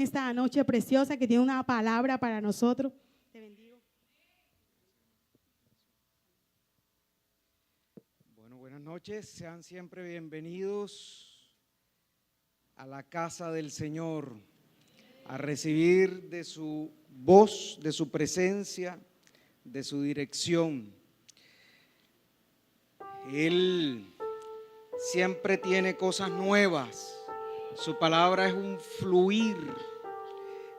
Esta noche preciosa que tiene una palabra para nosotros. Te bendigo. Bueno, buenas noches, sean siempre bienvenidos a la casa del Señor, a recibir de su voz, de su presencia, de su dirección. Él siempre tiene cosas nuevas, su palabra es un fluir.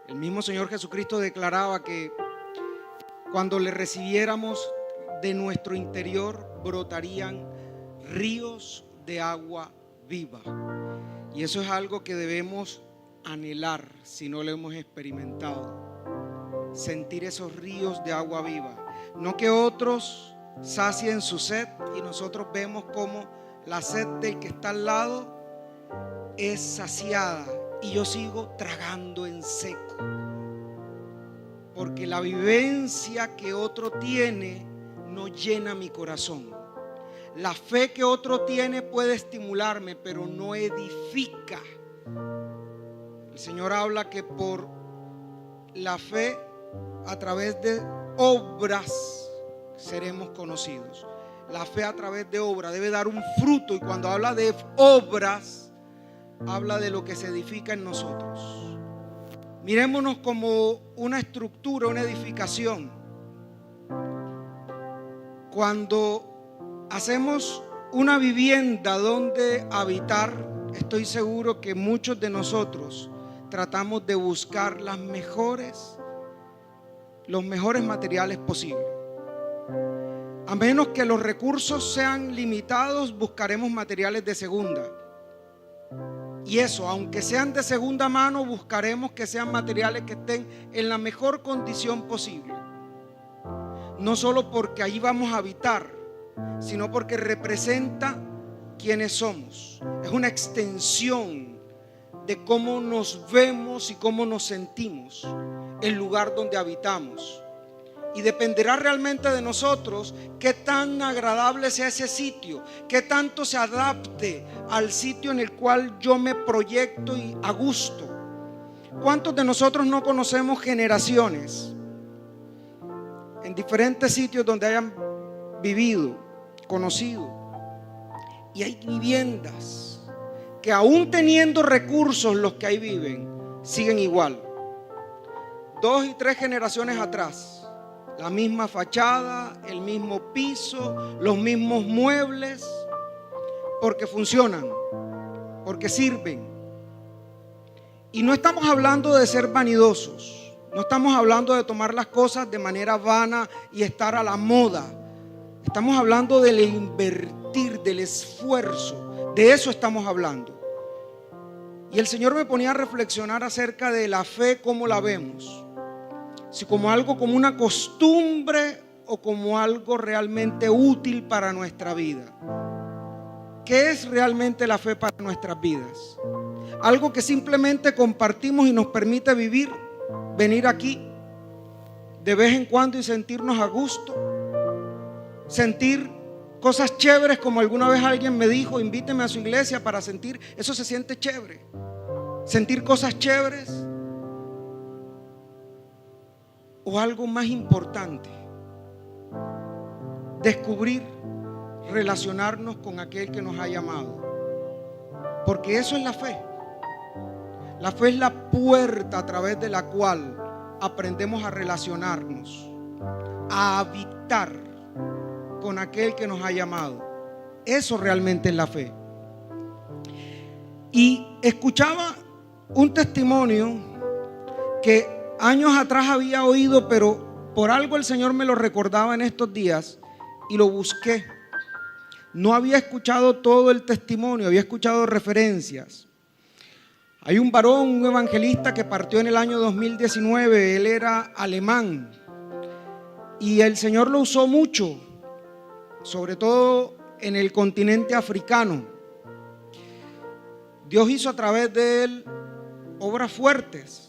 El mismo Señor Jesucristo declaraba que cuando le recibiéramos, de nuestro interior brotarían ríos de agua viva. Y eso es algo que debemos anhelar si no lo hemos experimentado. Sentir esos ríos de agua viva. No que otros sacien su sed y nosotros vemos como la sed del que está al lado es saciada y yo sigo tragando en seco. Porque la vivencia que otro tiene no llena mi corazón. La fe que otro tiene puede estimularme, pero no edifica. El Señor habla que por la fe, a través de obras, seremos conocidos. La fe a través de obras debe dar un fruto, y cuando habla de obras, habla de lo que se edifica en nosotros. Mirémonos como una estructura, una edificación. Cuando hacemos una vivienda donde habitar, estoy seguro que muchos de nosotros tratamos de buscar los mejores materiales posibles. A menos que los recursos sean limitados, buscaremos materiales de segunda. Y eso, aunque sean de segunda mano, buscaremos que sean materiales que estén en la mejor condición posible. No solo porque ahí vamos a habitar, sino porque representa quiénes somos. Es una extensión de cómo nos vemos y cómo nos sentimos, el lugar donde habitamos. Y dependerá realmente de nosotros qué tan agradable sea ese sitio, qué tanto se adapte al sitio en el cual yo me proyecto y a gusto. ¿Cuántos de nosotros no conocemos generaciones en diferentes sitios donde hayan vivido, conocido? Y hay viviendas que aún teniendo recursos los que ahí viven, siguen igual. 2 y 3 generaciones atrás. La misma fachada, el mismo piso, los mismos muebles, porque funcionan, porque sirven. Y no estamos hablando de ser vanidosos, no estamos hablando de tomar las cosas de manera vana y estar a la moda. Estamos hablando del invertir, del esfuerzo, de eso estamos hablando. Y el Señor me ponía a reflexionar acerca de la fe, cómo la vemos. Si como algo, como una costumbre, o como algo realmente útil para nuestra vida. ¿Qué es realmente la fe para nuestras vidas? Algo que simplemente compartimos y nos permite vivir, venir aquí de vez en cuando y sentirnos a gusto, sentir cosas chéveres, como alguna vez alguien me dijo: invíteme a su iglesia para sentir, eso se siente chévere, sentir cosas chéveres. O algo más importante, descubrir, relacionarnos con aquel que nos ha llamado. Porque eso es la fe. La fe es la puerta a través de la cual aprendemos a relacionarnos, a habitar con aquel que nos ha llamado. Eso realmente es la fe. Y escuchaba un testimonio que años atrás había oído, pero por algo el Señor me lo recordaba en estos días y lo busqué. No había escuchado todo el testimonio, había escuchado referencias. Hay un varón, un evangelista que partió en el año 2019, él era alemán y el Señor lo usó mucho, sobre todo en el continente africano. Dios hizo a través de él obras fuertes,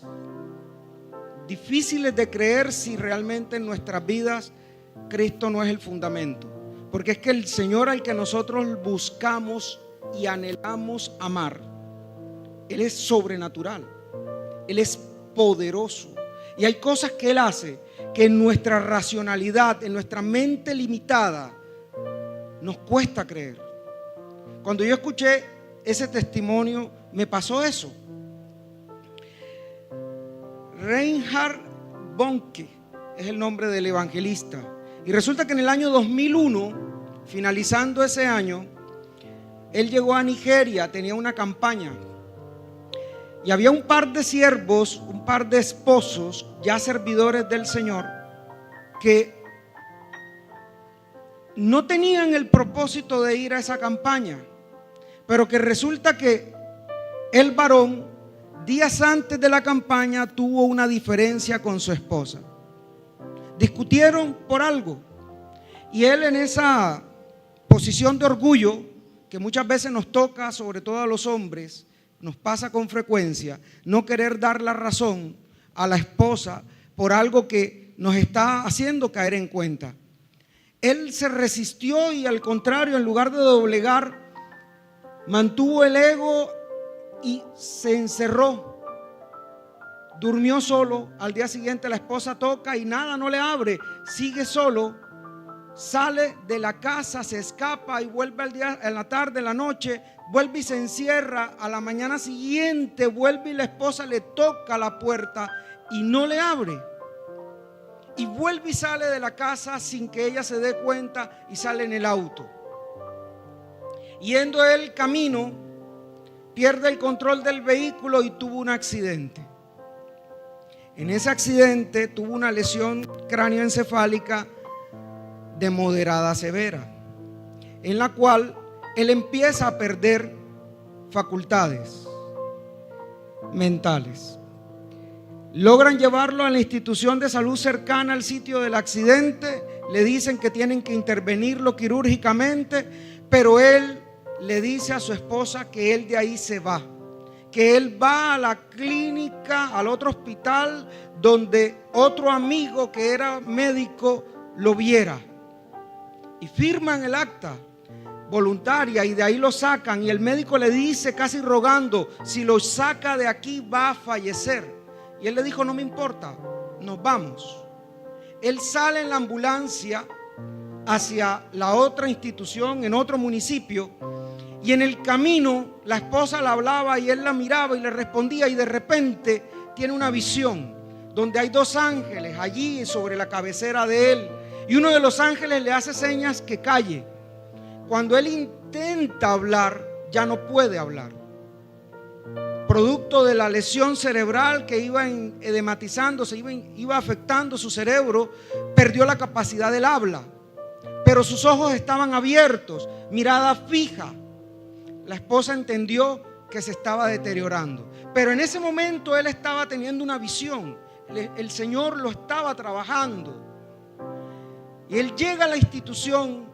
difíciles de creer si realmente en nuestras vidas Cristo no es el fundamento. Porque es que el Señor al que nosotros buscamos y anhelamos amar, Él es sobrenatural. Él es poderoso. Y hay cosas que Él hace que en nuestra racionalidad, en nuestra mente limitada, nos cuesta creer. Cuando yo escuché ese testimonio, me pasó eso. Reinhard Bonnke es el nombre del evangelista. Y resulta que en el año 2001, finalizando ese año, él llegó a Nigeria, tenía una campaña. Y había un par de siervos, un par de esposos, ya servidores del Señor, que no tenían el propósito de ir a esa campaña, pero que resulta que el varón, días antes de la campaña, tuvo una diferencia con su esposa. Discutieron por algo, y él, en esa posición de orgullo que muchas veces nos toca, sobre todo a los hombres, nos pasa con frecuencia, no querer dar la razón a la esposa por algo que nos está haciendo caer en cuenta. Él se resistió y, al contrario, en lugar de doblegar, mantuvo el ego y se encerró. Durmió solo. Al día siguiente la esposa toca y nada, no le abre. Sigue solo. Sale de la casa, se escapa y vuelve al día, en la tarde, en la noche, vuelve y se encierra. A la mañana siguiente vuelve y la esposa le toca la puerta y no le abre. Y vuelve y sale de la casa sin que ella se dé cuenta y sale en el auto. Yendo el camino, pierde el control del vehículo y tuvo un accidente. En ese accidente tuvo una lesión cráneoencefálica de moderada a severa, en la cual él empieza a perder facultades mentales. Logran llevarlo a la institución de salud cercana al sitio del accidente. Le dicen que tienen que intervenirlo quirúrgicamente, pero él le dice a su esposa que él de ahí se va, que él va a la clínica, al otro hospital donde otro amigo que era médico lo viera. Y firman el acta voluntaria y de ahí lo sacan, y el médico le dice, casi rogando, si lo saca de aquí va a fallecer. Y él le dijo, no me importa, nos vamos. Él sale en la ambulancia hacia la otra institución, en otro municipio, y en el camino la esposa le hablaba y él la miraba y le respondía, y de repente tiene una visión donde hay dos ángeles allí sobre la cabecera de él, y uno de los ángeles le hace señas que calle. Cuando él intenta hablar, ya no puede hablar, producto de la lesión cerebral que iba edematizándose, iba afectando su cerebro. Perdió la capacidad del habla, pero sus ojos estaban abiertos, mirada fija. La esposa entendió que se estaba deteriorando, pero en ese momento él estaba teniendo una visión. El Señor lo estaba trabajando. Y él llega a la institución,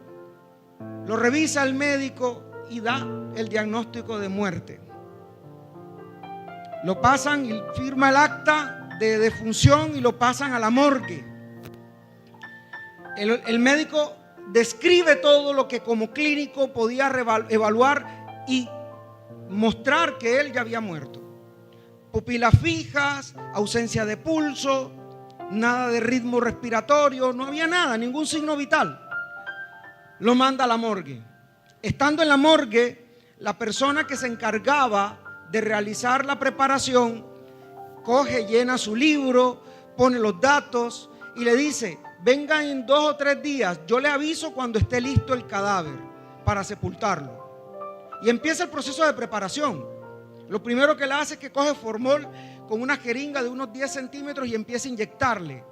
lo revisa el médico y da el diagnóstico de muerte. Lo pasan y firma el acta de defunción y lo pasan a la morgue. El médico describe todo lo que como clínico podía evaluar y mostrar que él ya había muerto. Pupilas fijas, ausencia de pulso, nada de ritmo respiratorio, no había nada, ningún signo vital. Lo manda a la morgue. Estando en la morgue, la persona que se encargaba de realizar la preparación coge, llena su libro, pone los datos y le dice, venga en 2 o 3 días, yo le aviso cuando esté listo el cadáver para sepultarlo. Y empieza el proceso de preparación. Lo primero que le hace es que coge formol con una jeringa de unos 10 centímetros y empieza a inyectarle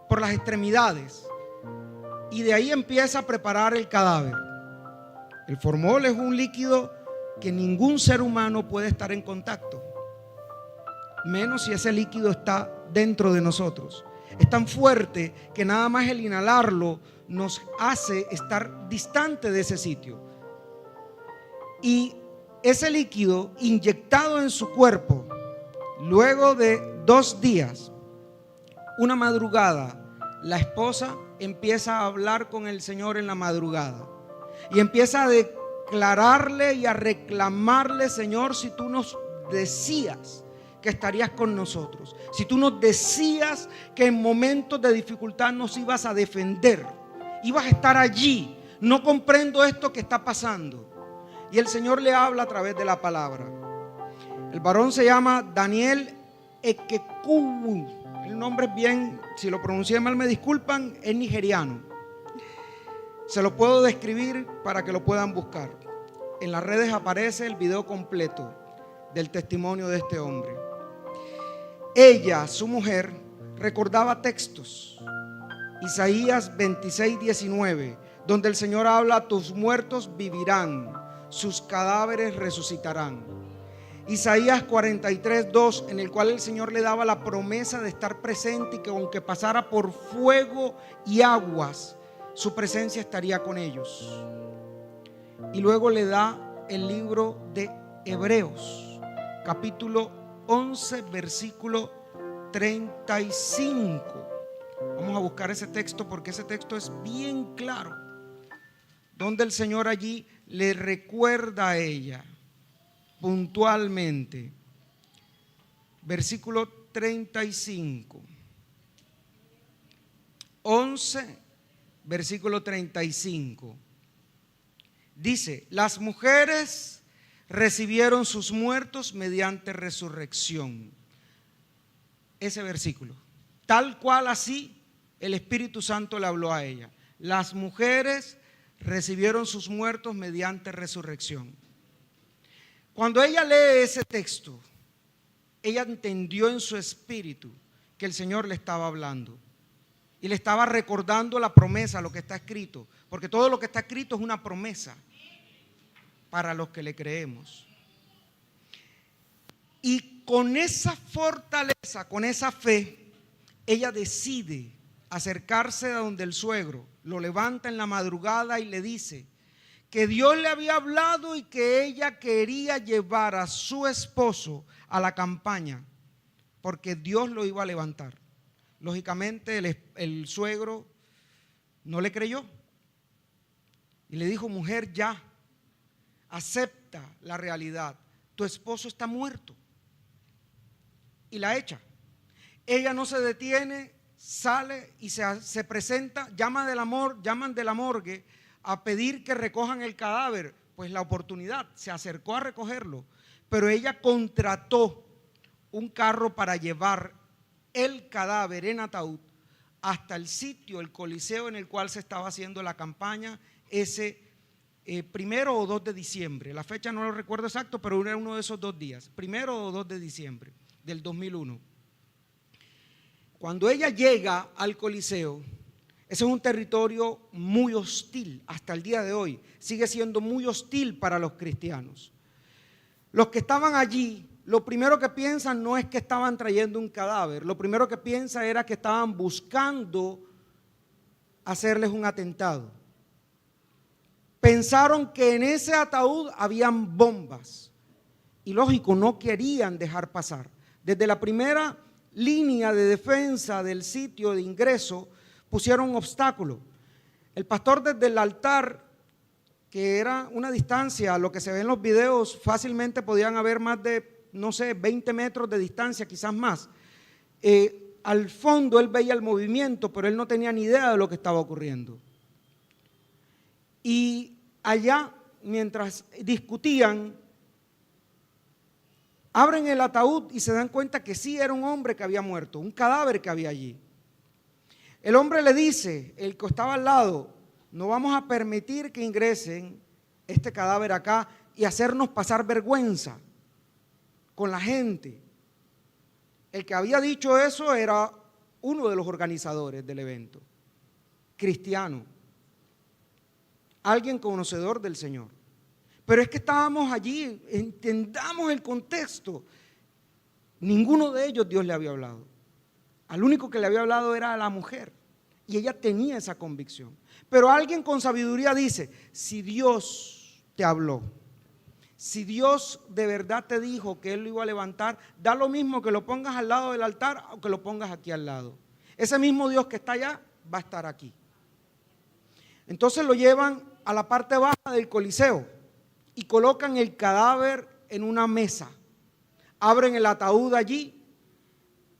por las extremidades, y de ahí empieza a preparar el cadáver. El formol es un líquido que ningún ser humano puede estar en contacto, menos si ese líquido está dentro de nosotros. Es tan fuerte que nada más el inhalarlo nos hace estar distante de ese sitio. Y ese líquido inyectado en su cuerpo, luego de 2 días, una madrugada, la esposa empieza a hablar con el Señor en la madrugada y empieza a declararle y a reclamarle, Señor, si tú nos decías que estarías con nosotros, si tú nos decías que en momentos de dificultad nos ibas a defender, ibas a estar allí. No comprendo esto que está pasando. Y el Señor le habla a través de la palabra. El varón se llama Daniel Ekekuwu. El nombre es bien, si lo pronuncié mal me disculpan, es nigeriano. Se lo puedo describir para que lo puedan buscar. En las redes aparece el video completo del testimonio de este hombre. Ella, su mujer, recordaba textos. Isaías 26:19, donde el Señor habla: tus muertos vivirán, sus cadáveres resucitarán. Isaías 43:2, en el cual el Señor le daba la promesa de estar presente y que aunque pasara por fuego y aguas, su presencia estaría con ellos. Y luego le da el libro de Hebreos, capítulo 11, versículo 35. Vamos a buscar ese texto porque ese texto es bien claro, donde el Señor allí le recuerda a ella puntualmente. Versículo 35. 11, versículo 35. Dice: las mujeres recibieron sus muertos mediante resurrección. Ese versículo, tal cual así el Espíritu Santo le habló a ella. Las mujeres recibieron sus muertos mediante resurrección. Cuando ella lee ese texto, ella entendió en su espíritu que el Señor le estaba hablando y le estaba recordando la promesa, lo que está escrito, porque todo lo que está escrito es una promesa para los que le creemos. Y con esa fortaleza, con esa fe, ella decide acercarse a donde el suegro, lo levanta en la madrugada y le dice que Dios le había hablado y que ella quería llevar a su esposo a la campaña porque Dios lo iba a levantar. Lógicamente el suegro no le creyó y le dijo: mujer, ya acepta la realidad, tu esposo está muerto. Y la echa. Ella no se detiene, sale y se presenta, llaman de la morgue a pedir que recojan el cadáver. Pues la oportunidad, se acercó a recogerlo, pero ella contrató un carro para llevar el cadáver en ataúd hasta el sitio, el coliseo en el cual se estaba haciendo la campaña ese 1 o 2 de diciembre. La fecha no lo recuerdo exacto, pero era uno de esos 2 días, 1 o 2 de diciembre del 2001. Cuando ella llega al coliseo, ese es un territorio muy hostil hasta el día de hoy, sigue siendo muy hostil para los cristianos. Los que estaban allí, lo primero que piensan no es que estaban trayendo un cadáver, lo primero que piensan era que estaban buscando hacerles un atentado. Pensaron que en ese ataúd habían bombas y lógico, no querían dejar pasar. Desde la primera línea de defensa del sitio de ingreso pusieron un obstáculo. El pastor desde el altar, que era una distancia, lo que se ve en los videos, fácilmente podían haber más de, no sé, 20 metros de distancia, quizás más. Al fondo él veía el movimiento, pero él no tenía ni idea de lo que estaba ocurriendo. Y allá, mientras discutían, abren el ataúd y se dan cuenta que sí era un hombre que había muerto, un cadáver que había allí. El hombre le dice, el que estaba al lado: no vamos a permitir que ingresen este cadáver acá y hacernos pasar vergüenza con la gente. El que había dicho eso era uno de los organizadores del evento, cristiano, alguien conocedor del Señor. Pero es que estábamos allí, entendamos el contexto. Ninguno de ellos Dios le había hablado. Al único que le había hablado era a la mujer y ella tenía esa convicción. Pero alguien con sabiduría dice: si Dios te habló, si Dios de verdad te dijo que Él lo iba a levantar, da lo mismo que lo pongas al lado del altar o que lo pongas aquí al lado. Ese mismo Dios que está allá va a estar aquí. Entonces lo llevan a la parte baja del coliseo y colocan el cadáver en una mesa. abren el ataúd allí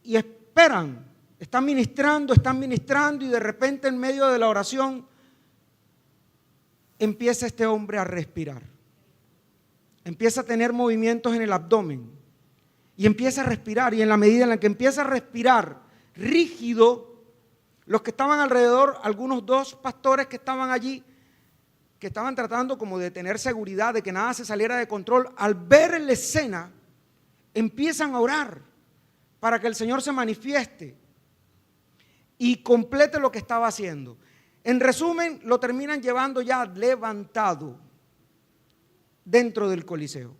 y esperan. Están ministrando y de repente en medio de la oración empieza este hombre a respirar. Empieza a tener movimientos en el abdomen y empieza a respirar, y en la medida en la que empieza a respirar rígido, los que estaban alrededor, algunos 2 pastores que estaban allí, que estaban tratando como de tener seguridad de que nada se saliera de control, al ver la escena empiezan a orar para que el Señor se manifieste y complete lo que estaba haciendo. En resumen, lo terminan llevando ya levantado dentro del Coliseo.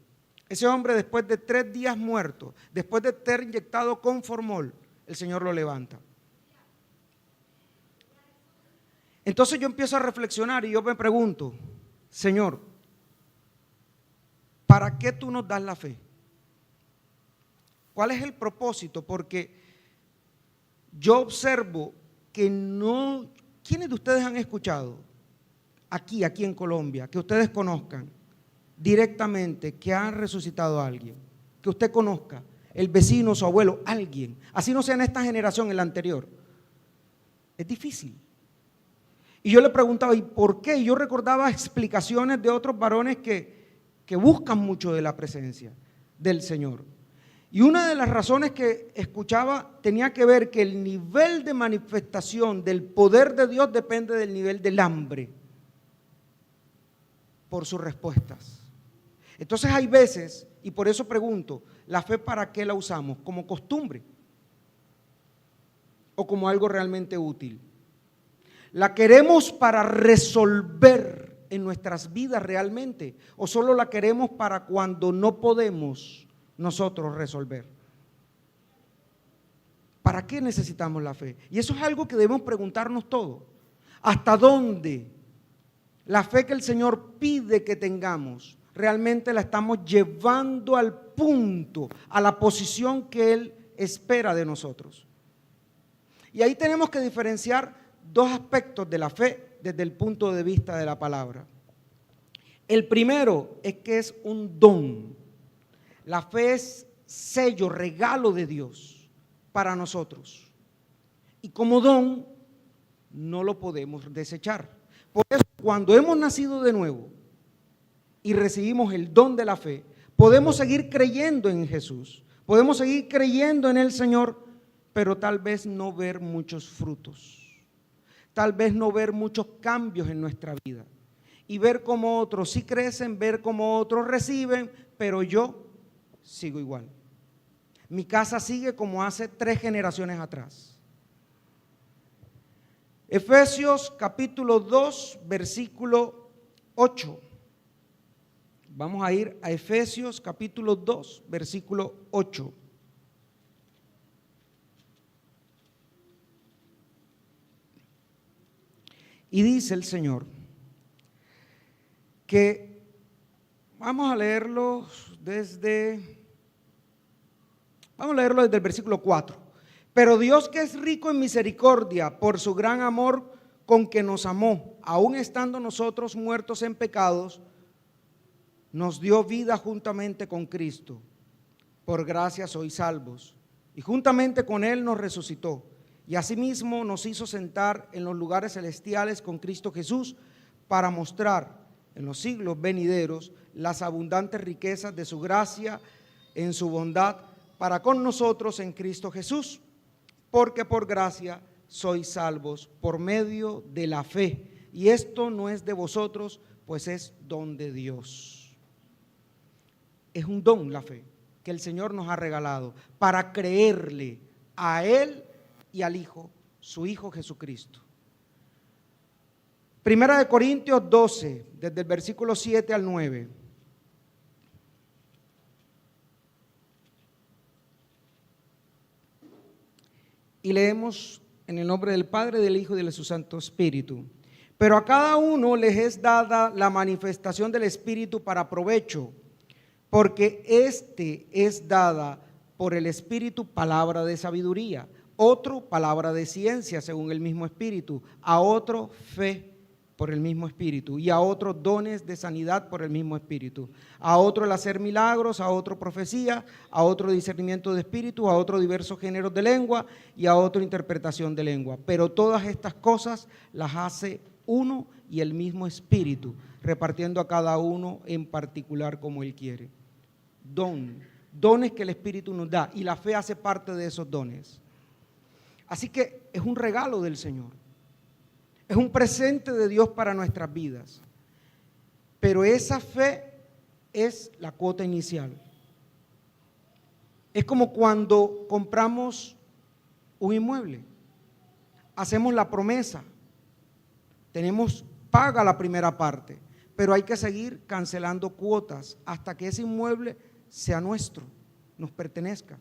Ese hombre, después de 3 días muerto, después de ser inyectado con formol, el Señor lo levanta. Entonces yo empiezo a reflexionar y yo me pregunto, Señor, ¿para qué tú nos das la fe? ¿Cuál es el propósito? Porque yo observo que no. ¿Quiénes de ustedes han escuchado aquí en Colombia, que ustedes conozcan directamente, que han resucitado a alguien? Que usted conozca, el vecino, su abuelo, alguien. Así no sea en esta generación, en la anterior. Es difícil. Y yo le preguntaba, ¿y por qué? Y yo recordaba explicaciones de otros varones que buscan mucho de la presencia del Señor. Y una de las razones que escuchaba tenía que ver que el nivel de manifestación del poder de Dios depende del nivel del hambre por sus respuestas. Entonces hay veces, y por eso pregunto, ¿la fe para qué la usamos? ¿Como costumbre o como algo realmente útil? ¿La queremos para resolver en nuestras vidas realmente o solo la queremos para cuando no podemos nosotros resolver? ¿Para qué necesitamos la fe? Y eso es algo que debemos preguntarnos todos. ¿Hasta dónde la fe que el Señor pide que tengamos realmente la estamos llevando al punto, a la posición que Él espera de nosotros? Y ahí tenemos que diferenciar 2 aspectos de la fe desde el punto de vista de la palabra. El primero es que es un don. La fe es sello, regalo de Dios para nosotros. Y como don no lo podemos desechar. Por eso, cuando hemos nacido de nuevo y recibimos el don de la fe, podemos seguir creyendo en Jesús, podemos seguir creyendo en el Señor, pero tal vez no ver muchos frutos. Tal vez no ver muchos cambios en nuestra vida y ver cómo otros sí crecen, ver cómo otros reciben, pero yo sigo igual. Mi casa sigue como hace 3 generaciones atrás. Efesios capítulo 2, versículo 8. Vamos a ir a Efesios capítulo 2, versículo 8. Y dice el Señor que, vamos a leerlo desde el versículo 4. Pero Dios, que es rico en misericordia por su gran amor con que nos amó, aun estando nosotros muertos en pecados, nos dio vida juntamente con Cristo. Por gracia sois salvos. Y juntamente con Él nos resucitó. Y asimismo nos hizo sentar en los lugares celestiales con Cristo Jesús para mostrar en los siglos venideros las abundantes riquezas de su gracia en su bondad para con nosotros en Cristo Jesús. Porque por gracia sois salvos por medio de la fe. Y esto no es de vosotros, pues es don de Dios. Es un don la fe que el Señor nos ha regalado para creerle a Él y al Hijo, su Hijo Jesucristo. Primera de Corintios 12, desde el versículo 7 al 9. Y leemos en el nombre del Padre, del Hijo y de su Santo Espíritu. Pero a cada uno les es dada la manifestación del Espíritu para provecho, porque este es dada por el Espíritu palabra de sabiduría, otro palabra de ciencia según el mismo Espíritu, a otro fe por el mismo Espíritu, y a otros dones de sanidad por el mismo Espíritu, a otro el hacer milagros, a otro profecía, a otro discernimiento de espíritu, a otro diversos géneros de lengua y a otro interpretación de lengua. Pero todas estas cosas las hace uno y el mismo Espíritu, repartiendo a cada uno en particular como Él quiere. Dones que el Espíritu nos da, y la fe hace parte de esos dones. Así que es un regalo del Señor, es un presente de Dios para nuestras vidas, pero esa fe es la cuota inicial. Es como cuando compramos un inmueble, hacemos la promesa, tenemos paga la primera parte, pero hay que seguir cancelando cuotas hasta que ese inmueble sea nuestro, nos pertenezca.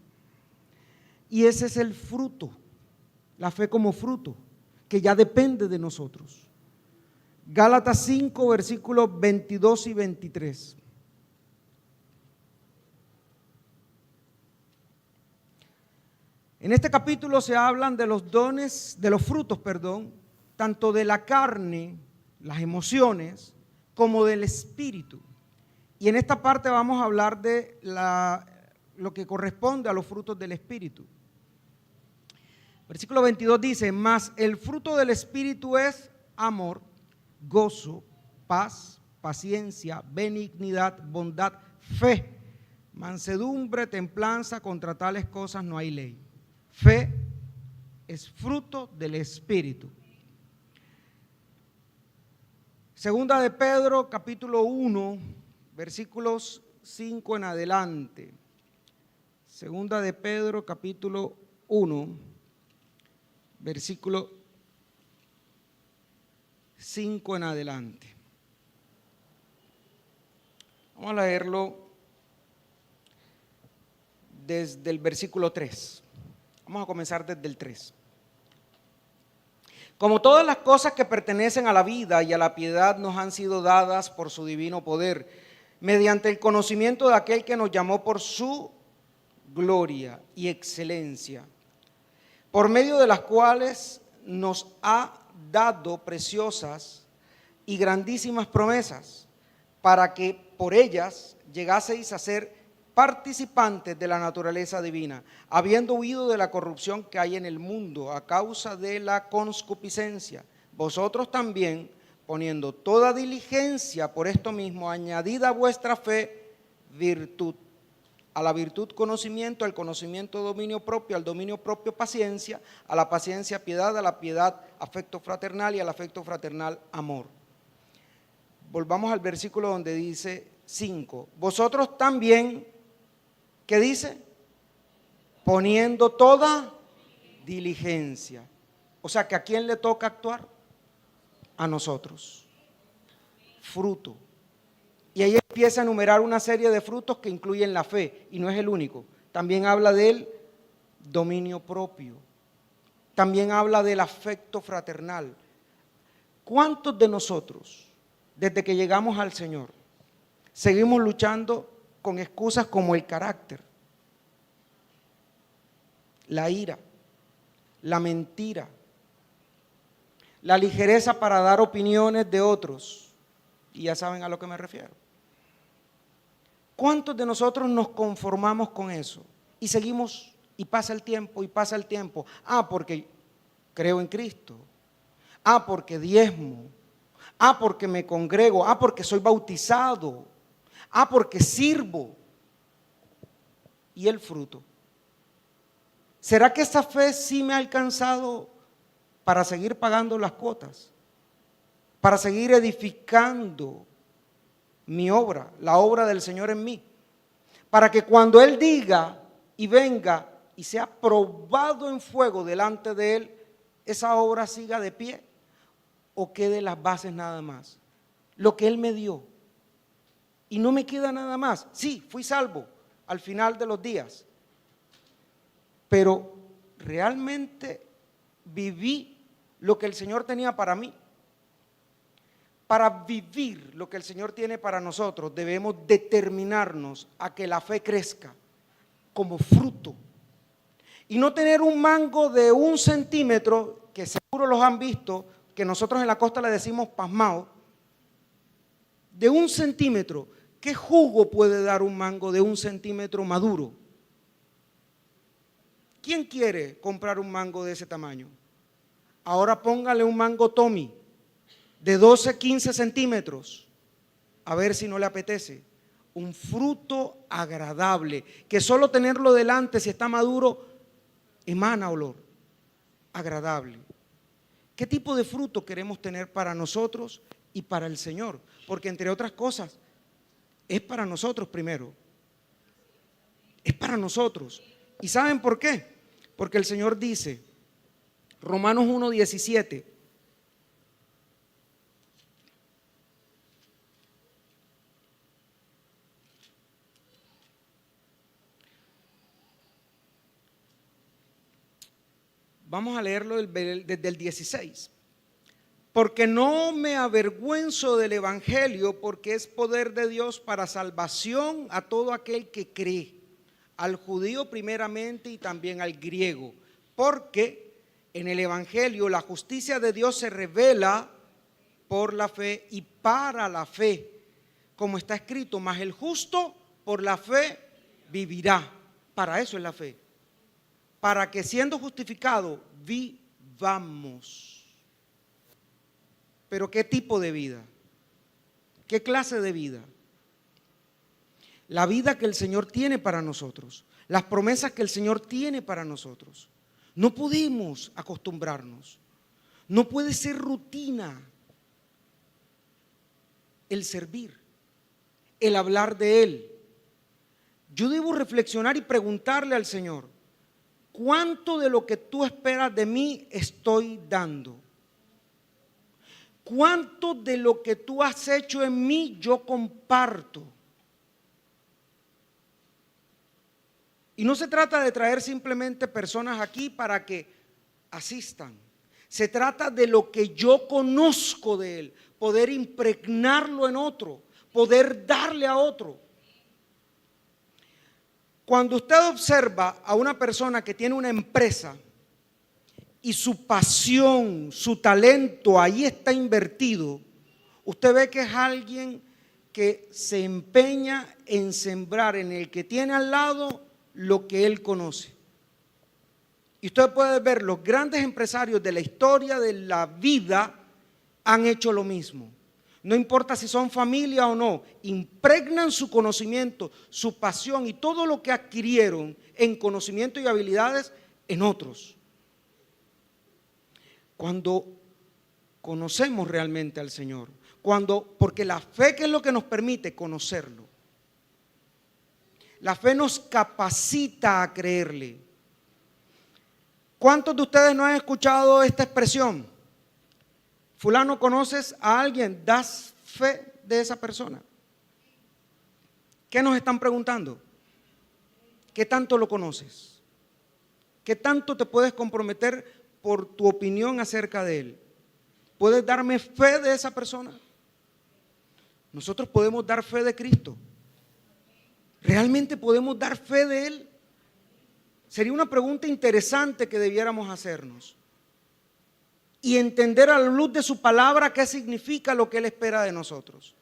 Y ese es el fruto, la fe como fruto, que ya depende de nosotros. Gálatas 5, versículos 22 y 23. En este capítulo se hablan de los dones, de los frutos, tanto de la carne, las emociones, como del espíritu. Y en esta parte vamos a hablar de lo que corresponde a los frutos del espíritu. Versículo 22 dice: mas el fruto del espíritu es amor, gozo, paz, paciencia, benignidad, bondad, fe, mansedumbre, templanza. Contra tales cosas no hay ley. Fe es fruto del espíritu. Segunda de Pedro, capítulo 1, versículos 5 en adelante. Segunda de Pedro, capítulo 1, versículo 5 en adelante. Vamos a leerlo desde el versículo 3. Vamos a comenzar desde el 3. Como todas las cosas que pertenecen a la vida y a la piedad nos han sido dadas por su divino poder, mediante el conocimiento de aquel que nos llamó por su gloria y excelencia, por medio de las cuales nos ha dado preciosas y grandísimas promesas, para que por ellas llegaseis a ser participantes de la naturaleza divina, habiendo huido de la corrupción que hay en el mundo a causa de la concupiscencia. Vosotros también, poniendo toda diligencia por esto mismo, añadid a vuestra fe virtud, a la virtud conocimiento, al conocimiento dominio propio, al dominio propio paciencia, a la paciencia piedad, a la piedad afecto fraternal y al afecto fraternal amor. Volvamos al versículo donde dice 5. Vosotros también, ¿qué dice? Poniendo toda diligencia. O sea, que ¿a quién le toca actuar? A nosotros. Fruto. Y ahí empieza a enumerar una serie de frutos que incluyen la fe, y no es el único. También habla del dominio propio. También habla del afecto fraternal. ¿Cuántos de nosotros, desde que llegamos al Señor, seguimos luchando con excusas como el carácter, la ira, la mentira, la ligereza para dar opiniones de otros? Y ya saben a lo que me refiero. ¿Cuántos de nosotros nos conformamos con eso? Y seguimos, y pasa el tiempo, y pasa el tiempo. Porque creo en Cristo. Porque diezmo. Porque me congrego. Porque soy bautizado. Porque sirvo. ¿Y el fruto? ¿Será que esa fe sí me ha alcanzado para seguir pagando las cuotas? Para seguir edificando mi obra, la obra del Señor en mí, para que cuando Él diga y venga y sea probado en fuego delante de Él, esa obra siga de pie o quede las bases nada más. Lo que Él me dio y no me queda nada más. Sí, fui salvo al final de los días, pero realmente viví lo que el Señor tenía para mí. Para vivir lo que el Señor tiene para nosotros, debemos determinarnos a que la fe crezca como fruto. Y no tener un mango de 1 centímetro, que seguro los han visto, que nosotros en la costa le decimos pasmao, de 1 centímetro, ¿qué jugo puede dar un mango de 1 centímetro maduro? ¿Quién quiere comprar un mango de ese tamaño? Ahora póngale un mango Tommy de 12, 15 centímetros, a ver si no le apetece. Un fruto agradable, que solo tenerlo delante, si está maduro, emana olor agradable. ¿Qué tipo de fruto queremos tener para nosotros y para el Señor? Porque entre otras cosas, es para nosotros primero. Es para nosotros. ¿Y saben por qué? Porque el Señor dice, Romanos 1:17, vamos a leerlo desde el 16. Porque no me avergüenzo del Evangelio, porque es poder de Dios para salvación a todo aquel que cree, al judío primeramente y también al griego. Porque en el Evangelio la justicia de Dios se revela por la fe y para la fe, como está escrito, mas el justo por la fe vivirá. Para eso es la fe. Para que siendo justificado vivamos. Pero ¿qué tipo de vida? ¿Qué clase de vida? La vida que el Señor tiene para nosotros, las promesas que el Señor tiene para nosotros. No podemos acostumbrarnos, no puede ser rutina el servir, el hablar de Él. Yo debo reflexionar y preguntarle al Señor, ¿cuánto de lo que tú esperas de mí estoy dando? ¿Cuánto de lo que tú has hecho en mí yo comparto? Y no se trata de traer simplemente personas aquí para que asistan. Se trata de lo que yo conozco de Él, poder impregnarlo en otro, poder darle a otro. Cuando usted observa a una persona que tiene una empresa y su pasión, su talento ahí está invertido, usted ve que es alguien que se empeña en sembrar en el que tiene al lado lo que él conoce. Y usted puede ver, los grandes empresarios de la historia de la vida han hecho lo mismo. No importa si son familia o no, impregnan su conocimiento, su pasión y todo lo que adquirieron en conocimiento y habilidades en otros. Cuando conocemos realmente al Señor, porque la fe, que es lo que nos permite conocerlo, la fe nos capacita a creerle. ¿Cuántos de ustedes no han escuchado esta expresión? Fulano, ¿conoces a alguien? ¿Das fe de esa persona? ¿Qué nos están preguntando? ¿Qué tanto lo conoces? ¿Qué tanto te puedes comprometer por tu opinión acerca de él? ¿Puedes darme fe de esa persona? Nosotros podemos dar fe de Cristo. ¿Realmente podemos dar fe de Él? Sería una pregunta interesante que debiéramos hacernos y entender a la luz de su palabra qué significa lo que Él espera de nosotros.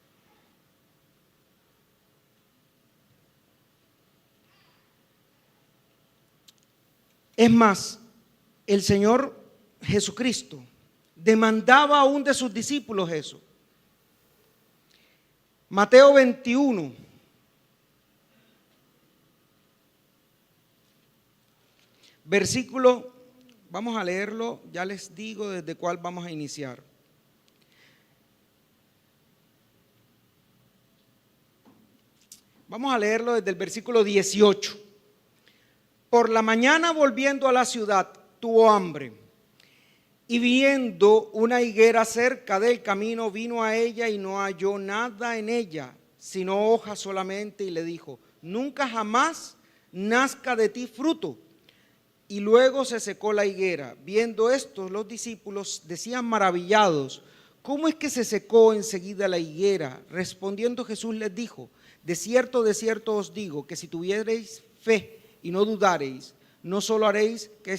Es más, el Señor Jesucristo demandaba aún de sus discípulos eso. Mateo 21. Versículo, vamos a leerlo, ya les digo desde cuál vamos a iniciar. Vamos a leerlo desde el versículo 18. Por la mañana, volviendo a la ciudad, tuvo hambre, y viendo una higuera cerca del camino, vino a ella y no halló nada en ella, sino hojas solamente, y le dijo: nunca jamás nazca de ti fruto. Y luego se secó la higuera. Viendo esto, los discípulos decían maravillados: ¿cómo es que se secó enseguida la higuera? Respondiendo Jesús les dijo: de cierto os digo, que si tuviereis fe y no dudareis, no solo haréis que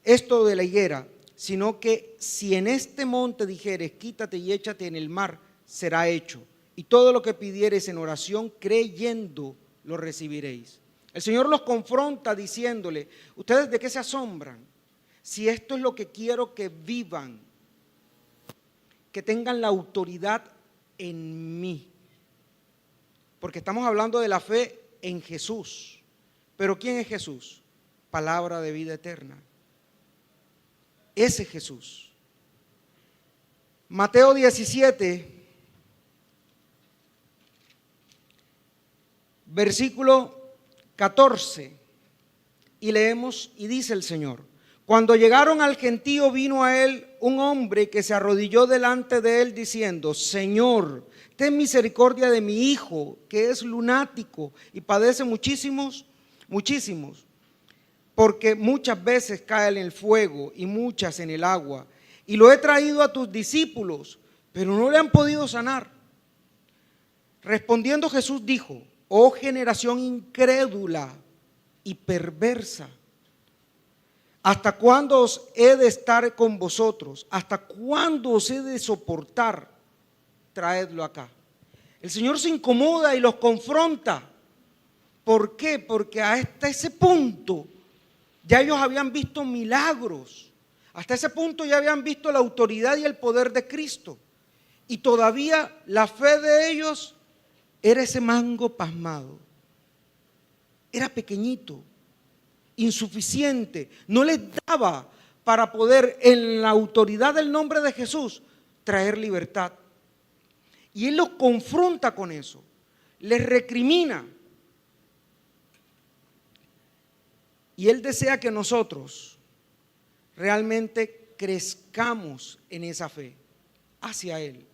esto de la higuera sino que si en este monte dijeres, quítate y échate en el mar, será hecho. Y todo lo que pidiereis en oración, creyendo, lo recibiréis. El Señor los confronta diciéndole, ¿ustedes de qué se asombran? Si esto es lo que quiero que vivan, que tengan la autoridad en mí. Porque estamos hablando de la fe en Jesús. ¿Pero quién es Jesús? Palabra de vida eterna. Ese es Jesús. Mateo 17, versículo 14. Y leemos, y dice el Señor: cuando llegaron al gentío, vino a él un hombre que se arrodilló delante de él diciendo, Señor, ten misericordia de mi hijo, que es lunático y padece muchísimos, porque muchas veces cae en el fuego y muchas en el agua. Y lo he traído a tus discípulos, pero no le han podido sanar. Respondiendo Jesús dijo, oh generación incrédula y perversa, ¿hasta cuándo os he de estar con vosotros? ¿Hasta cuándo os he de soportar? Traedlo acá. El Señor se incomoda y los confronta. ¿Por qué? Porque hasta ese punto ya ellos habían visto milagros. Hasta ese punto ya habían visto la autoridad y el poder de Cristo. Y todavía la fe de ellos era ese mango pasmado. Era pequeñito, insuficiente, no les daba para poder en la autoridad del nombre de Jesús traer libertad. Y Él los confronta con eso, les recrimina. Y Él desea que nosotros realmente crezcamos en esa fe hacia Él.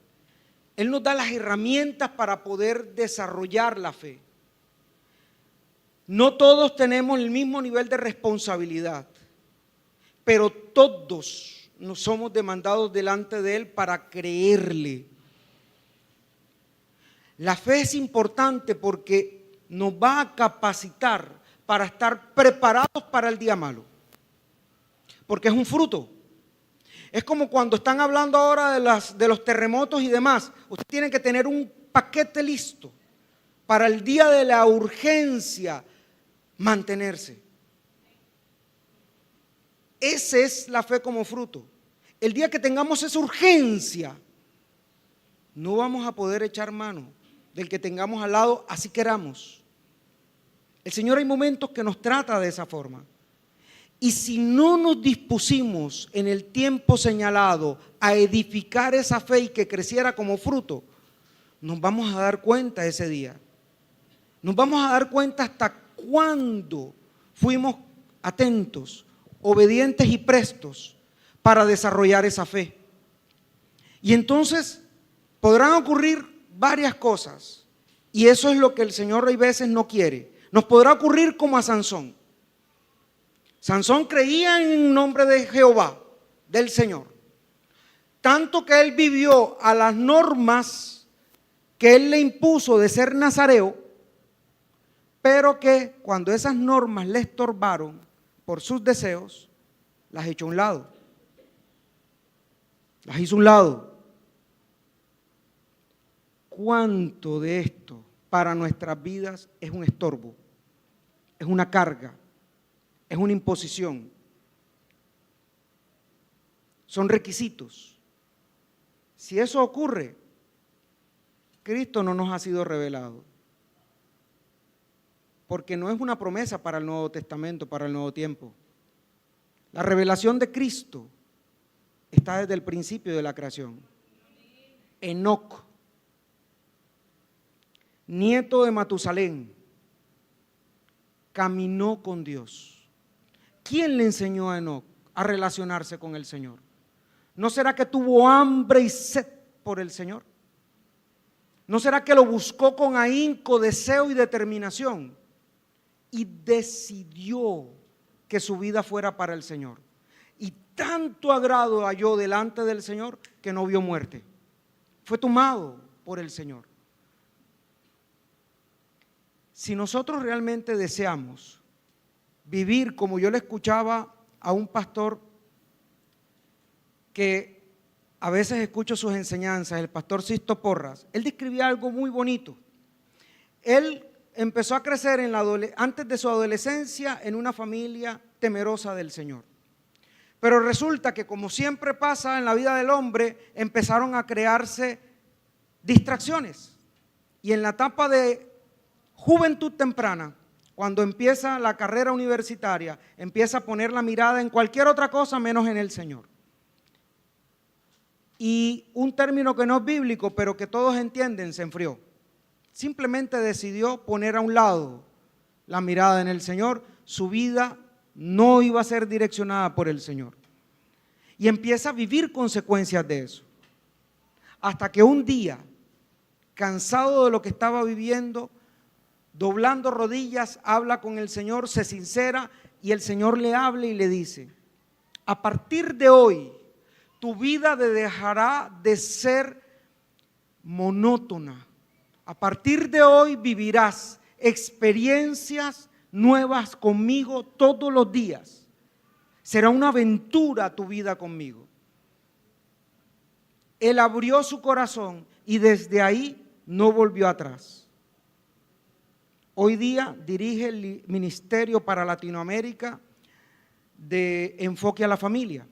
Él nos da las herramientas para poder desarrollar la fe. No todos tenemos el mismo nivel de responsabilidad, pero todos nos somos demandados delante de Él para creerle. La fe es importante porque nos va a capacitar para estar preparados para el día malo, porque es un fruto. Es como cuando están hablando ahora de los terremotos y demás. Usted tiene que tener un paquete listo para el día de la urgencia, mantenerse. Esa es la fe como fruto. El día que tengamos esa urgencia, no vamos a poder echar mano del que tengamos al lado, así queramos. El Señor hay momentos que nos trata de esa forma. Y si no nos dispusimos en el tiempo señalado a edificar esa fe y que creciera como fruto, nos vamos a dar cuenta ese día. Nos vamos a dar cuenta hasta cuándo fuimos atentos, obedientes y prestos para desarrollar esa fe. Y entonces podrán ocurrir varias cosas, y eso es lo que el Señor a veces no quiere. Nos podrá ocurrir como a Sansón. Sansón creía en el nombre de Jehová, del Señor, tanto que él vivió a las normas que él le impuso de ser nazareo, pero que cuando esas normas le estorbaron por sus deseos, las echó a un lado. Las hizo a un lado. ¿Cuánto de esto para nuestras vidas es un estorbo? Es una carga, es una imposición. Son requisitos. Si eso ocurre, Cristo no nos ha sido revelado. Porque no es una promesa para el Nuevo Testamento, para el Nuevo Tiempo. La revelación de Cristo está desde el principio de la creación. Enoc, nieto de Matusalén, caminó con Dios. ¿Quién le enseñó a Enoc a relacionarse con el Señor? ¿No será que tuvo hambre y sed por el Señor? ¿No será que lo buscó con ahínco, deseo y determinación? Y decidió que su vida fuera para el Señor. Y tanto agrado halló delante del Señor que no vio muerte. Fue tomado por el Señor. Si nosotros realmente deseamos vivir como yo le escuchaba a un pastor que a veces escucho sus enseñanzas, el pastor Sisto Porras, él describía algo muy bonito. Él empezó a crecer antes de su adolescencia en una familia temerosa del Señor. Pero resulta que, como siempre pasa en la vida del hombre, empezaron a crearse distracciones. Y en la etapa de juventud temprana, cuando empieza la carrera universitaria, empieza a poner la mirada en cualquier otra cosa menos en el Señor. Y un término que no es bíblico, pero que todos entienden, se enfrió. Simplemente decidió poner a un lado la mirada en el Señor. Su vida no iba a ser direccionada por el Señor. Y empieza a vivir consecuencias de eso. Hasta que un día, cansado de lo que estaba viviendo, doblando rodillas, habla con el Señor, se sincera y el Señor le habla y le dice: a partir de hoy, tu vida dejará de ser monótona. A partir de hoy vivirás experiencias nuevas conmigo todos los días. Será una aventura tu vida conmigo. Él abrió su corazón y desde ahí no volvió atrás. Hoy día dirige el ministerio para Latinoamérica de Enfoque a la Familia,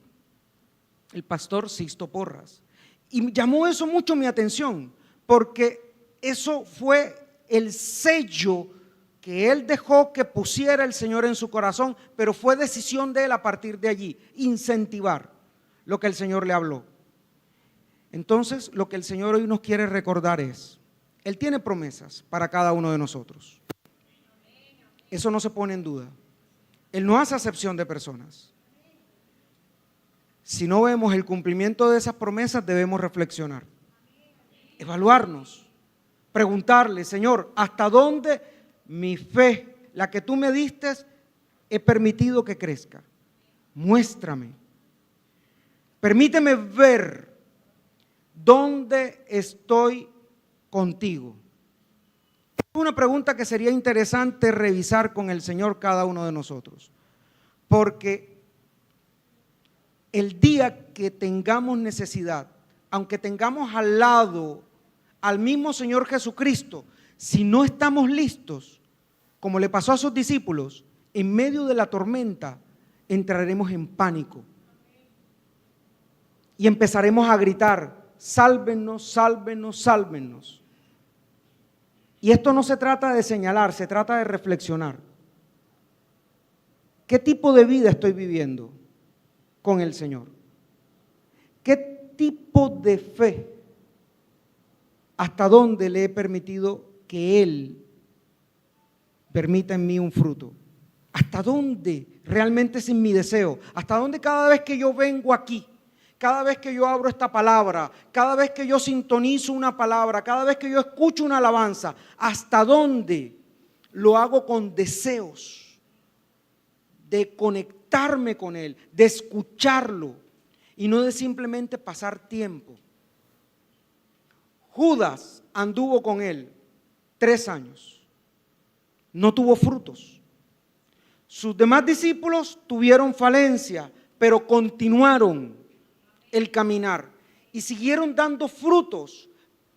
el pastor Sisto Porras. Y llamó eso mucho mi atención, porque eso fue el sello que él dejó que pusiera el Señor en su corazón, pero fue decisión de él a partir de allí, incentivar lo que el Señor le habló. Entonces, lo que el Señor hoy nos quiere recordar es, Él tiene promesas para cada uno de nosotros. Eso no se pone en duda. Él no hace acepción de personas. Si no vemos el cumplimiento de esas promesas, debemos reflexionar, evaluarnos, preguntarle: Señor, ¿hasta dónde mi fe, la que tú me diste, he permitido que crezca? Muéstrame. Permíteme ver dónde estoy contigo. Es una pregunta que sería interesante revisar con el Señor cada uno de nosotros, porque el día que tengamos necesidad, aunque tengamos al lado al mismo Señor Jesucristo, si no estamos listos, como le pasó a sus discípulos, en medio de la tormenta entraremos en pánico y empezaremos a gritar: sálvenos, sálvenos, sálvenos. Y esto no se trata de señalar, se trata de reflexionar. ¿Qué tipo de vida estoy viviendo con el Señor? ¿Qué tipo de fe? ¿Hasta dónde le he permitido que Él permita en mí un fruto? ¿Hasta dónde realmente es mi deseo? ¿Hasta dónde cada vez que yo vengo aquí, cada vez que yo abro esta palabra, cada vez que yo sintonizo una palabra, cada vez que yo escucho una alabanza, hasta dónde lo hago con deseos de conectarme con Él, de escucharlo y no de simplemente pasar tiempo? Judas anduvo con Él 3 años, no tuvo frutos. Sus demás discípulos tuvieron falencia, pero continuaron el caminar y siguieron dando frutos.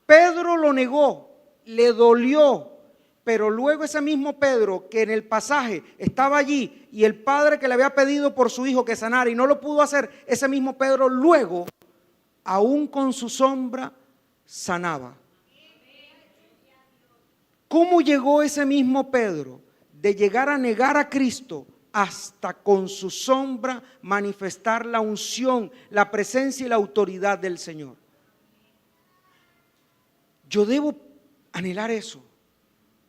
Pedro lo negó, le dolió, pero luego ese mismo Pedro, que en el pasaje estaba allí y el padre que le había pedido por su hijo que sanara y no lo pudo hacer, ese mismo Pedro luego, aún con su sombra, sanaba. ¿Cómo llegó ese mismo Pedro de llegar a negar a Cristo hasta con su sombra manifestar la unción, la presencia y la autoridad del Señor? Yo debo anhelar eso,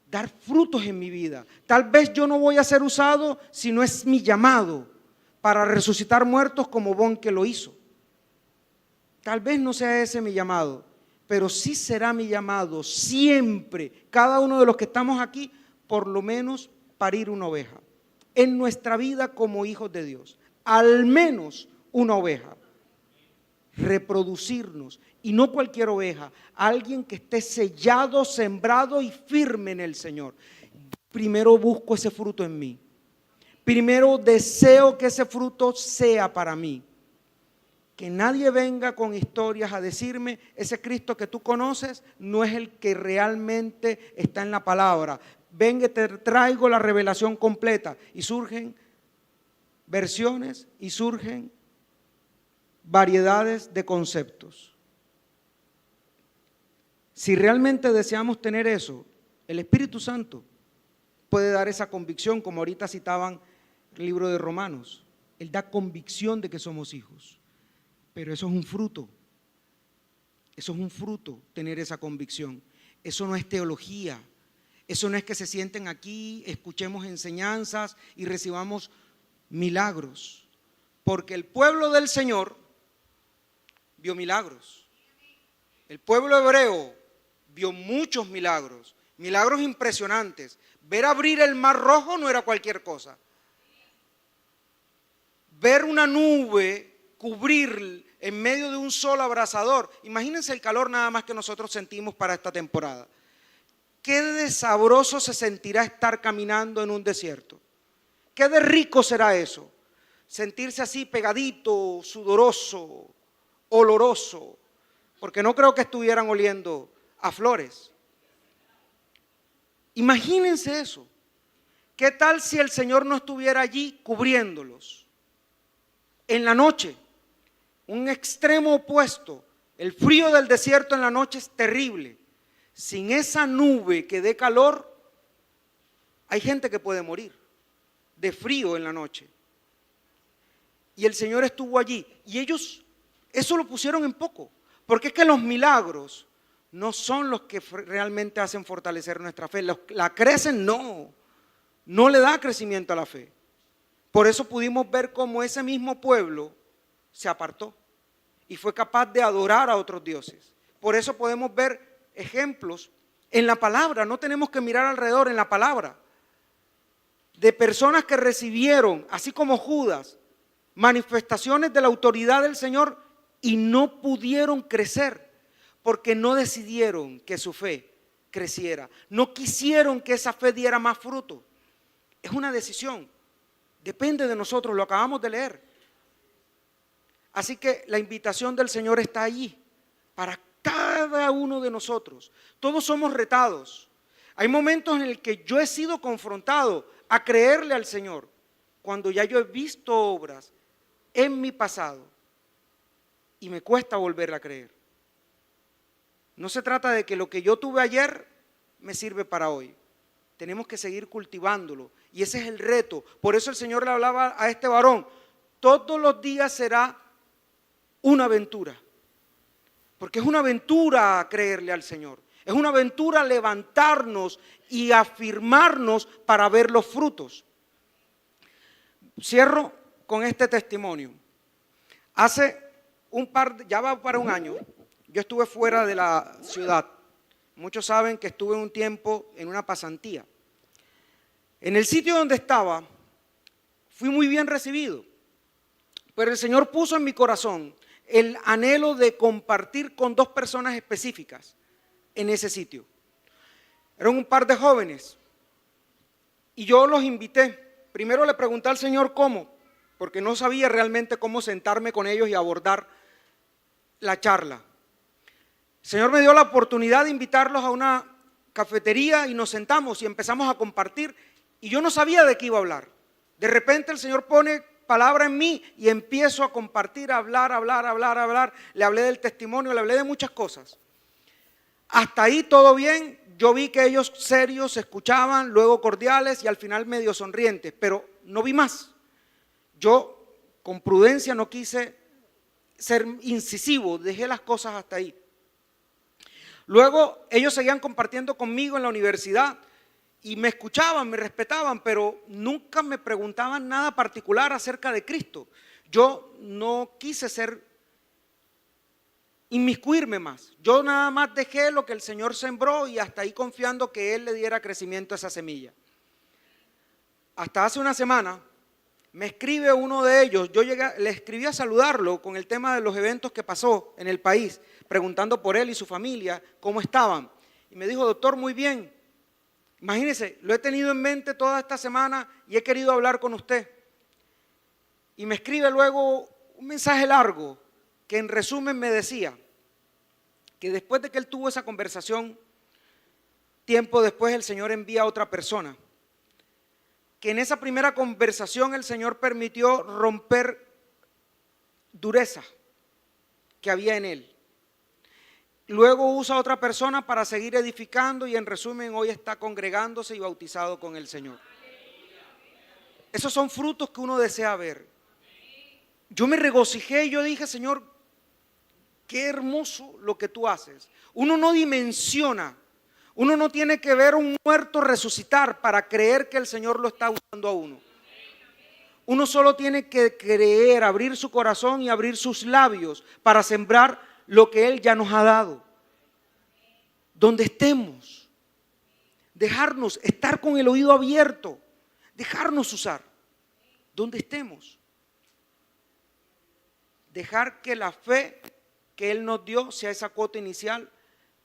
dar frutos en mi vida. Tal vez yo no voy a ser usado si no es mi llamado para resucitar muertos como Bonke lo hizo. Tal vez no sea ese mi llamado, pero sí será mi llamado siempre, cada uno de los que estamos aquí, por lo menos parir una oveja en nuestra vida como hijos de Dios, al menos una oveja, reproducirnos, y no cualquier oveja, alguien que esté sellado, sembrado y firme en el Señor. Primero busco ese fruto en mí, primero deseo que ese fruto sea para mí. Que nadie venga con historias a decirme, ese Cristo que tú conoces no es el que realmente está en la palabra. Venga, te traigo la revelación completa. Y surgen versiones y surgen variedades de conceptos. Si realmente deseamos tener eso, el Espíritu Santo puede dar esa convicción, como ahorita citaban el libro de Romanos. Él da convicción de que somos hijos. Pero eso es un fruto. Eso es un fruto, tener esa convicción. Eso no es teología. Eso no es que se sienten aquí, escuchemos enseñanzas y recibamos milagros. Porque el pueblo del Señor vio milagros. El pueblo hebreo vio muchos milagros, milagros impresionantes. Ver abrir el mar rojo no era cualquier cosa. Ver una nube cubrir en medio de un sol abrasador. Imagínense el calor nada más que nosotros sentimos para esta temporada. Qué de sabroso se sentirá estar caminando en un desierto. Qué de rico será eso. Sentirse así pegadito, sudoroso, oloroso. Porque no creo que estuvieran oliendo a flores. Imagínense eso. ¿Qué tal si el Señor no estuviera allí cubriéndolos? En la noche, un extremo opuesto, el frío del desierto en la noche es terrible. Sin esa nube que dé calor, hay gente que puede morir de frío en la noche. Y el Señor estuvo allí. Y ellos eso lo pusieron en poco. Porque es que los milagros no son los que realmente hacen fortalecer nuestra fe. La crecen, no le da crecimiento a la fe. Por eso pudimos ver cómo ese mismo pueblo se apartó y fue capaz de adorar a otros dioses. Por eso podemos ver ejemplos en la palabra. No tenemos que mirar alrededor, en la palabra, de personas que recibieron, así como Judas, manifestaciones de la autoridad del Señor y no pudieron crecer porque no decidieron que su fe creciera, no quisieron que esa fe diera más fruto. Es una decisión, depende de nosotros, lo acabamos de leer. Así que la invitación del Señor está allí para cada uno de nosotros. Todos somos retados. Hay momentos en el que yo he sido confrontado a creerle al Señor cuando ya yo he visto obras en mi pasado y me cuesta volver a creer. No se trata de que lo que yo tuve ayer me sirve para hoy. Tenemos que seguir cultivándolo y ese es el reto. Por eso el Señor le hablaba a este varón: todos los días será una aventura, porque es una aventura creerle al Señor, es una aventura levantarnos y afirmarnos para ver los frutos. Cierro con este testimonio. Ya va para un año, yo estuve fuera de la ciudad. Muchos saben que estuve un tiempo en una pasantía. En el sitio donde estaba, fui muy bien recibido, pero el Señor puso en mi corazón el anhelo de compartir con dos personas específicas en ese sitio. Eran un par de jóvenes y yo los invité. Primero le pregunté al Señor cómo, porque no sabía realmente cómo sentarme con ellos y abordar la charla. El Señor me dio la oportunidad de invitarlos a una cafetería y nos sentamos y empezamos a compartir y yo no sabía de qué iba a hablar. De repente el Señor pone palabra en mí y empiezo a compartir, a hablar. Le hablé del testimonio, le hablé de muchas cosas. Hasta ahí todo bien. Yo vi que ellos serios, se escuchaban, luego cordiales y al final medio sonrientes, pero no vi más. Yo con prudencia no quise ser incisivo, dejé las cosas hasta ahí. Luego ellos seguían compartiendo conmigo en la universidad y me escuchaban, me respetaban, pero nunca me preguntaban nada particular acerca de Cristo. Yo no quise inmiscuirme más. Yo nada más dejé lo que el Señor sembró y hasta ahí confiando que Él le diera crecimiento a esa semilla. Hasta hace una semana me escribe uno de ellos, le escribí a saludarlo con el tema de los eventos que pasó en el país, preguntando por él y su familia, cómo estaban. Y me dijo: doctor, muy bien. Imagínese, lo he tenido en mente toda esta semana y he querido hablar con usted. Y me escribe luego un mensaje largo que en resumen me decía que después de que él tuvo esa conversación, tiempo después el Señor envía a otra persona, que en esa primera conversación el Señor permitió romper dureza que había en él. Luego usa a otra persona para seguir edificando y en resumen hoy está congregándose y bautizado con el Señor. Esos son frutos que uno desea ver. Yo me regocijé y yo dije, Señor, qué hermoso lo que tú haces. Uno no dimensiona, uno no tiene que ver un muerto resucitar para creer que el Señor lo está usando a uno. Uno solo tiene que creer, abrir su corazón y abrir sus labios para sembrar lo que Él ya nos ha dado. Donde estemos, dejarnos estar con el oído abierto, dejarnos usar, donde estemos. Dejar que la fe que Él nos dio sea esa cuota inicial,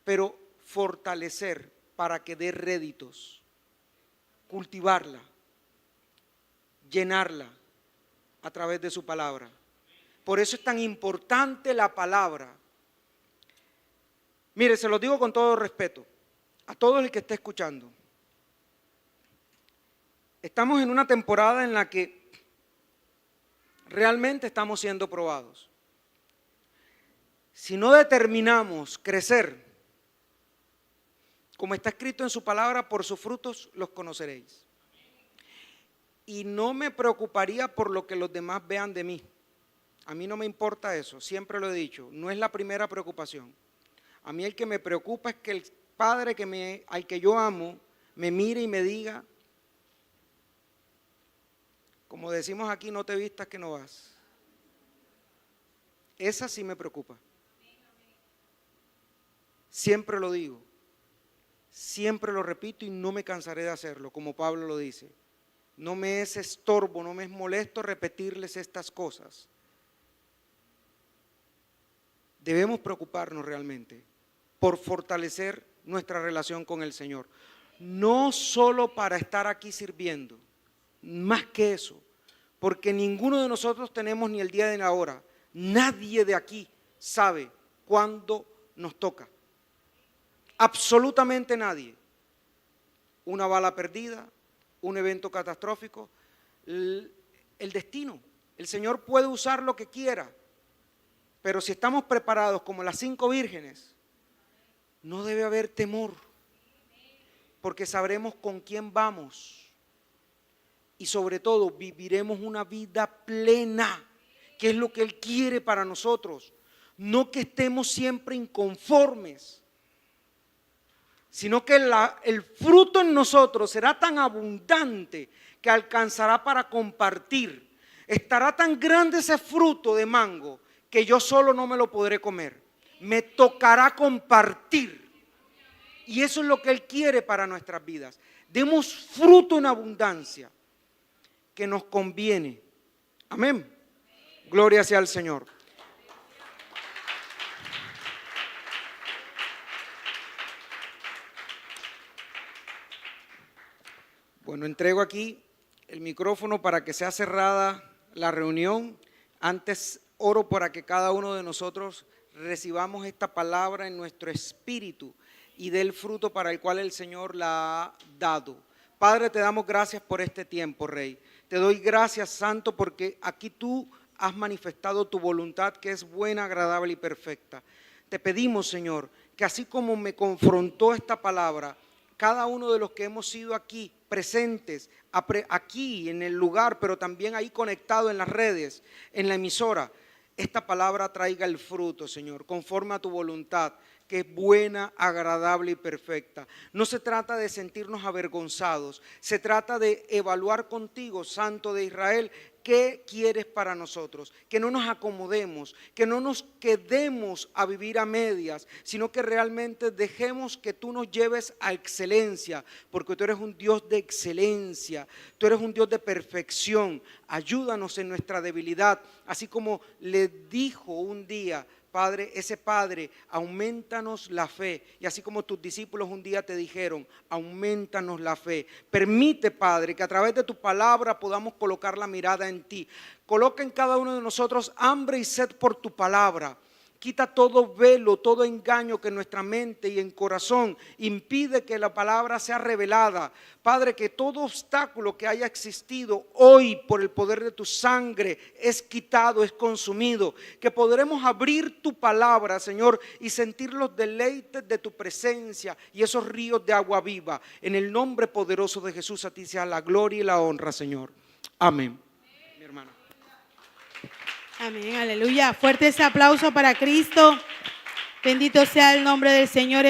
pero fortalecer para que dé réditos, cultivarla, llenarla a través de su palabra. Por eso es tan importante la palabra. Mire, se lo digo con todo respeto a todo el que esté escuchando. Estamos en una temporada en la que realmente estamos siendo probados. Si no determinamos crecer, como está escrito en su palabra, por sus frutos los conoceréis. Y no me preocuparía por lo que los demás vean de mí. A mí no me importa eso, siempre lo he dicho, no es la primera preocupación. A mí el que me preocupa es que el Padre al que yo amo me mire y me diga, como decimos aquí, no te vistas que no vas. Esa sí me preocupa. Siempre lo digo, siempre lo repito y no me cansaré de hacerlo, como Pablo lo dice. No me es estorbo, no me es molesto repetirles estas cosas. Debemos preocuparnos realmente por fortalecer nuestra relación con el Señor. No solo para estar aquí sirviendo, más que eso, porque ninguno de nosotros tenemos ni el día ni la hora. Nadie de aquí sabe cuándo nos toca. Absolutamente nadie. Una bala perdida, un evento catastrófico, el destino. El Señor puede usar lo que quiera, pero si estamos preparados como las 5 vírgenes, no debe haber temor, porque sabremos con quién vamos y sobre todo viviremos una vida plena, que es lo que Él quiere para nosotros. No que estemos siempre inconformes, sino que el fruto en nosotros será tan abundante que alcanzará para compartir. Estará tan grande ese fruto de mango que yo solo no me lo podré comer. Me tocará compartir. Y eso es lo que Él quiere para nuestras vidas. Demos fruto en abundancia que nos conviene. Amén. Gloria sea al Señor. Bueno, entrego aquí el micrófono para que sea cerrada la reunión. Antes oro para que cada uno de nosotros recibamos esta palabra en nuestro espíritu y dé el fruto para el cual el Señor la ha dado. Padre, te damos gracias por este tiempo, Rey. Te doy gracias, Santo, porque aquí tú has manifestado tu voluntad que es buena, agradable y perfecta. Te pedimos, Señor, que así como me confrontó esta palabra, cada uno de los que hemos sido aquí presentes, aquí en el lugar, pero también ahí conectado en las redes, en la emisora, esta palabra traiga el fruto, Señor, conforme a tu voluntad, que es buena, agradable y perfecta. No se trata de sentirnos avergonzados, se trata de evaluar contigo, Santo de Israel, qué quieres para nosotros, que no nos acomodemos, que no nos quedemos a vivir a medias, sino que realmente dejemos que tú nos lleves a excelencia, porque tú eres un Dios de excelencia, tú eres un Dios de perfección. Ayúdanos en nuestra debilidad, así como le dijo un día, Padre, ese Padre, aumentanos la fe. Y así como tus discípulos un día te dijeron, aumentanos la fe. Permite, Padre, que a través de tu palabra podamos colocar la mirada en en ti. Coloca en cada uno de nosotros hambre y sed por tu palabra. Quita todo velo, todo engaño que en nuestra mente y en corazón impide que la palabra sea revelada. Padre, que todo obstáculo que haya existido hoy por el poder de tu sangre es quitado, es consumido. Que podremos abrir tu palabra, Señor, y sentir los deleites de tu presencia y esos ríos de agua viva. En el nombre poderoso de Jesús, a ti sea la gloria y la honra, Señor. Amén. Mi hermana. Amén, aleluya. Fuerte ese aplauso para Cristo. Bendito sea el nombre del Señor.